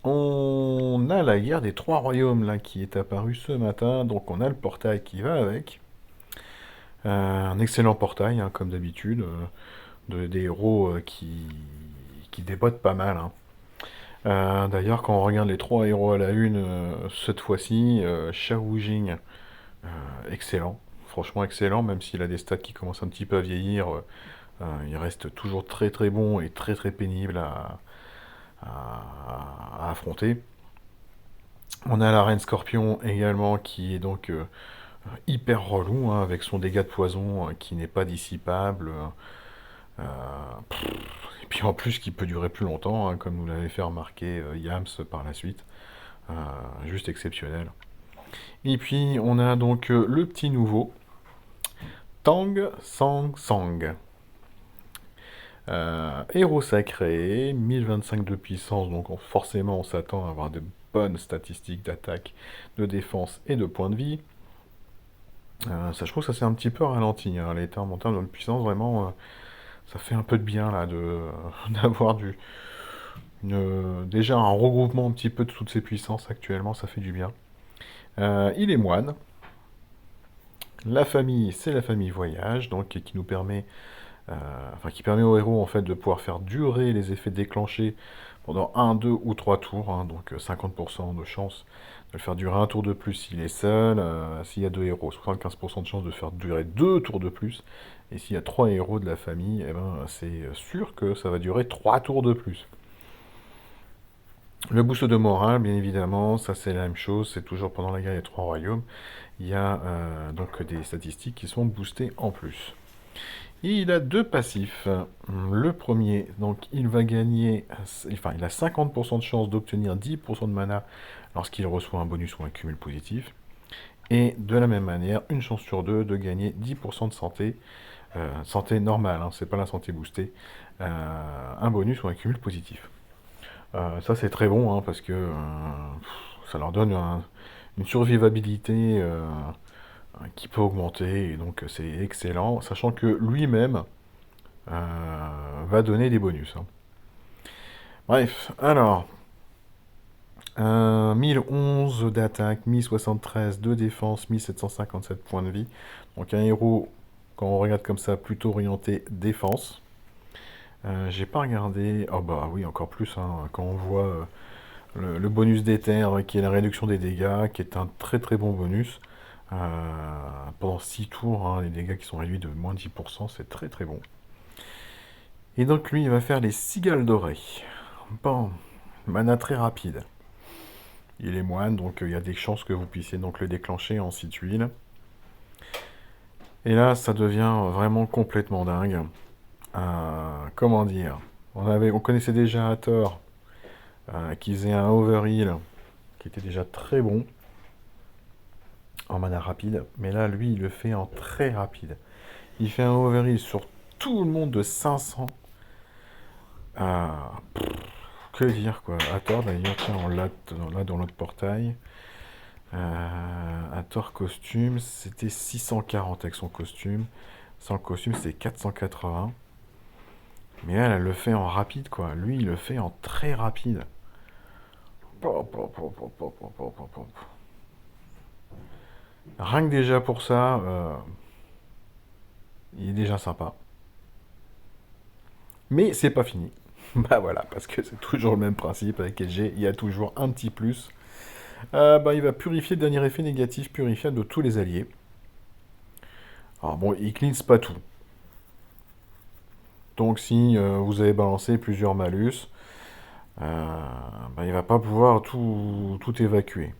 On a la guerre des trois royaumes là qui est apparue ce matin, donc on a le portail qui va avec. Un excellent portail, hein, comme d'habitude, des héros qui déboîtent pas mal, hein. D'ailleurs, quand on regarde les trois héros à la une, cette fois-ci, Shao Jing, excellent, franchement excellent, même s'il a des stats qui commencent un petit peu à vieillir, il reste toujours très très bon et très très pénible à affronter. On a la reine Scorpion également qui est donc hyper relou, hein, avec son dégât de poison qui n'est pas dissipable. Euh, et puis en plus qui peut durer plus longtemps, hein, comme nous l'avait fait remarquer Yams par la suite. Euh, Juste exceptionnel. Et puis on a donc le petit nouveau, Tang Sang Sang. Héros sacré, 1025 de puissance, donc forcément on s'attend à avoir de bonnes statistiques d'attaque, de défense et de points de vie. Ça, je trouve que ça s'est un petit peu ralenti, hein, les termes en termes de puissance, vraiment, ça fait un peu de bien là d'avoir déjà un regroupement un petit peu de toutes ces puissances actuellement, ça fait du bien. Il est moine. La famille, c'est la famille voyage, donc qui nous permet, qui permet au héros en fait de pouvoir faire durer les effets déclenchés pendant un, 2 ou 3 tours, hein, donc 50% de chance de le faire durer un tour de plus s'il est seul, s'il y a deux héros, 75% de chance de faire durer 2 tours de plus, et s'il y a 3 héros de la famille, eh ben, c'est sûr que ça va durer 3 tours de plus. Le boost de morale, bien évidemment, ça c'est la même chose, c'est toujours pendant la guerre des trois royaumes, il y a donc des statistiques qui sont boostées en plus. Et il a deux passifs. Le premier, donc il va gagner, enfin il a 50% de chance d'obtenir 10% de mana lorsqu'il reçoit un bonus ou un cumul positif. Et de la même manière, une chance sur deux de gagner 10% de santé, santé normale, hein, c'est pas la santé boostée, un bonus ou un cumul positif. Ça c'est très bon, hein, parce que ça leur donne une survivabilité qui peut augmenter, et donc c'est excellent, sachant que lui-même va donner des bonus, hein. Bref, alors, 1011 d'attaque, 1073 de défense, 1757 points de vie. Donc un héros, quand on regarde comme ça, plutôt orienté défense. J'ai pas regardé... Oh bah oui, encore plus, hein, quand on voit le bonus d'éther, qui est la réduction des dégâts, qui est un très très bon bonus. Pendant 6 tours, hein, les dégâts qui sont réduits de moins de 10%, c'est très très bon. Et donc lui, il va faire les cigales dorées. Bon, mana très rapide. Il est moine, donc il y a des chances que vous puissiez donc le déclencher en 6 tuiles. Et là, ça devient vraiment complètement dingue. Comment dire, on connaissait déjà Hathor, qui faisait un overheal, qui était déjà très bon en mana rapide. Mais là, lui, il le fait en très rapide. Il fait un overheal sur tout le monde de 500. Que dire, quoi. Hathor, d'ailleurs, tiens, on l'a dans notre portail. Hathor costume, c'était 640 avec son costume. Sans le costume, c'était 480. Mais elle le fait en rapide, quoi. Lui, il le fait en très rapide. Rien que déjà pour ça, il est déjà sympa. Mais c'est pas fini. Bah voilà, parce que c'est toujours le même principe avec LG, il y a toujours un petit plus. Bah, il va purifier le dernier effet négatif purifiable de tous les alliés. Alors bon, il cleanse pas tout. Donc si vous avez balancé plusieurs malus, bah, il va pas pouvoir tout évacuer.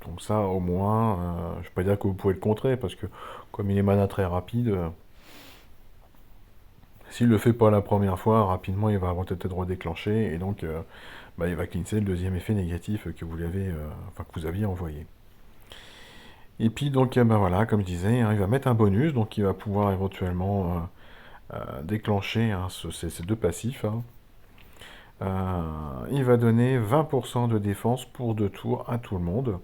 Donc ça, au moins, je ne vais pas dire que vous pouvez le contrer, parce que comme il est mana très rapide, s'il le fait pas la première fois, rapidement il va avoir peut-être redéclencher, et donc bah, il va cleanser le deuxième effet négatif que vous que vous aviez envoyé. Et puis donc bah, voilà, comme je disais, hein, il va mettre un bonus, donc il va pouvoir éventuellement déclencher, hein, ces deux passifs, hein. Il va donner 20% de défense pour 2 tours à tout le monde.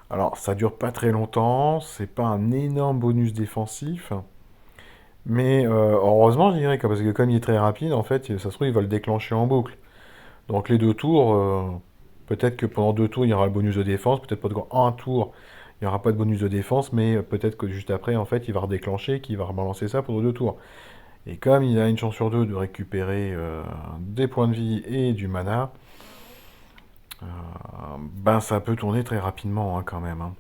Alors, ça dure pas très longtemps, c'est pas un énorme bonus défensif, Mais heureusement, je dirais, parce que comme il est très rapide, en fait, ça se trouve, il va le déclencher en boucle. Donc les deux tours, peut-être que pendant deux tours, il y aura le bonus de défense, peut-être pas dans un tour, il n'y aura pas de bonus de défense, mais peut-être que juste après, en fait, il va redéclencher, qu'il va rebalancer ça pour deux tours. Et comme il a une chance sur deux de récupérer des points de vie et du mana, ben ça peut tourner très rapidement hein, quand même, hein.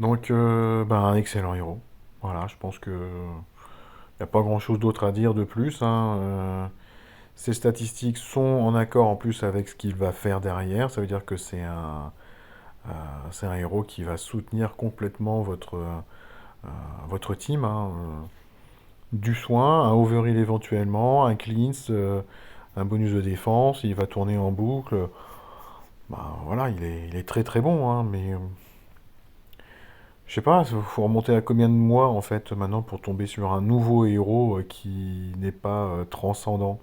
Donc, ben, un excellent héros. Voilà, je pense que n'y a pas grand-chose d'autre à dire de plus, hein. Ses statistiques sont en accord en plus avec ce qu'il va faire derrière. Ça veut dire que euh, c'est un héros qui va soutenir complètement votre team, hein. Du soin, un overheal éventuellement, un cleanse, un bonus de défense, il va tourner en boucle. Bah, voilà, il est très très bon, hein, mais je sais pas, il faut remonter à combien de mois en fait maintenant pour tomber sur un nouveau héros qui n'est pas transcendant.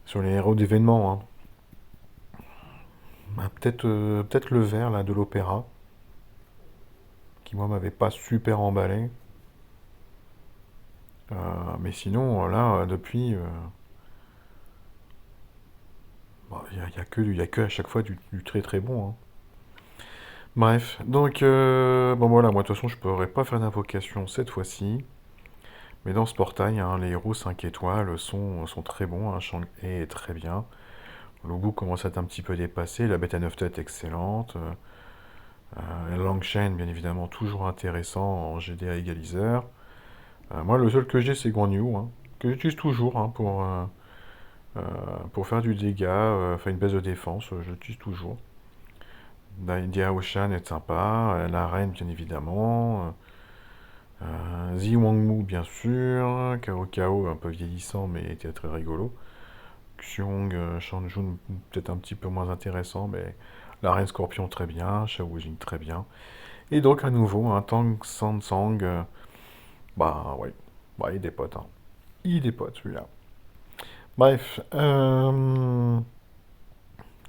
Sur les héros d'événements, hein. Bah, peut-être le vert là de l'opéra, qui moi m'avait pas super emballé. Mais sinon, là, depuis, bah, y a que à chaque fois du très très bon, hein. Bref, donc, bon voilà, moi de toute façon je pourrais pas faire d'invocation cette fois-ci. Mais dans ce portail, hein, les héros 5 étoiles sont très bons, hein, Shang est très bien. Le goût commence à être un petit peu dépassé, la bête à 9 têtes excellente. Langshen, bien évidemment, toujours intéressant en GDA égaliseur. Moi, le seul que j'ai, c'est Guan Yu, hein, que j'utilise toujours hein, euh, pour faire du dégât, enfin une baisse de défense, je l'utilise toujours. Dia Ocean est sympa, la reine, bien évidemment. Zi Wangmu, bien sûr. Kao Kao, un peu vieillissant, mais était très rigolo. Xiong, Shanjun, peut-être un petit peu moins intéressant, mais la reine Scorpion, très bien. Shao Jing, très bien. Et donc, à nouveau, un Tang Sansang, bah, ouais. Bah, il dépote, hein. Il dépote, celui-là. Bref,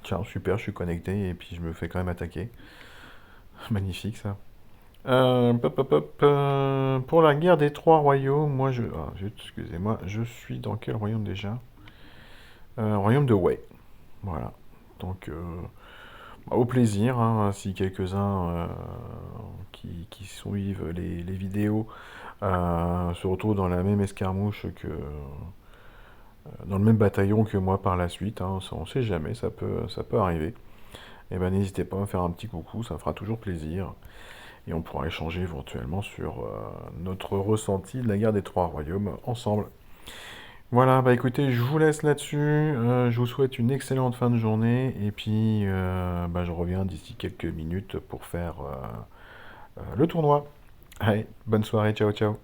tiens, super, je suis connecté et puis je me fais quand même attaquer. Magnifique, ça. Pop, pop, pop, pour la guerre des trois royaumes, moi je... ah, excusez-moi, je suis dans quel royaume déjà? Royaume de Wei. Voilà. Donc, bah, au plaisir, hein, si quelques-uns qui suivent les vidéos se retrouvent dans la même escarmouche dans le même bataillon que moi par la suite, hein, on sait jamais, ça peut arriver. Et ben n'hésitez pas à me faire un petit coucou, ça me fera toujours plaisir. Et on pourra échanger éventuellement sur notre ressenti de la guerre des trois royaumes ensemble. Voilà, bah écoutez, je vous laisse là-dessus. Je vous souhaite une excellente fin de journée. Et puis, bah, je reviens d'ici quelques minutes pour faire le tournoi. Allez, bonne soirée, ciao ciao.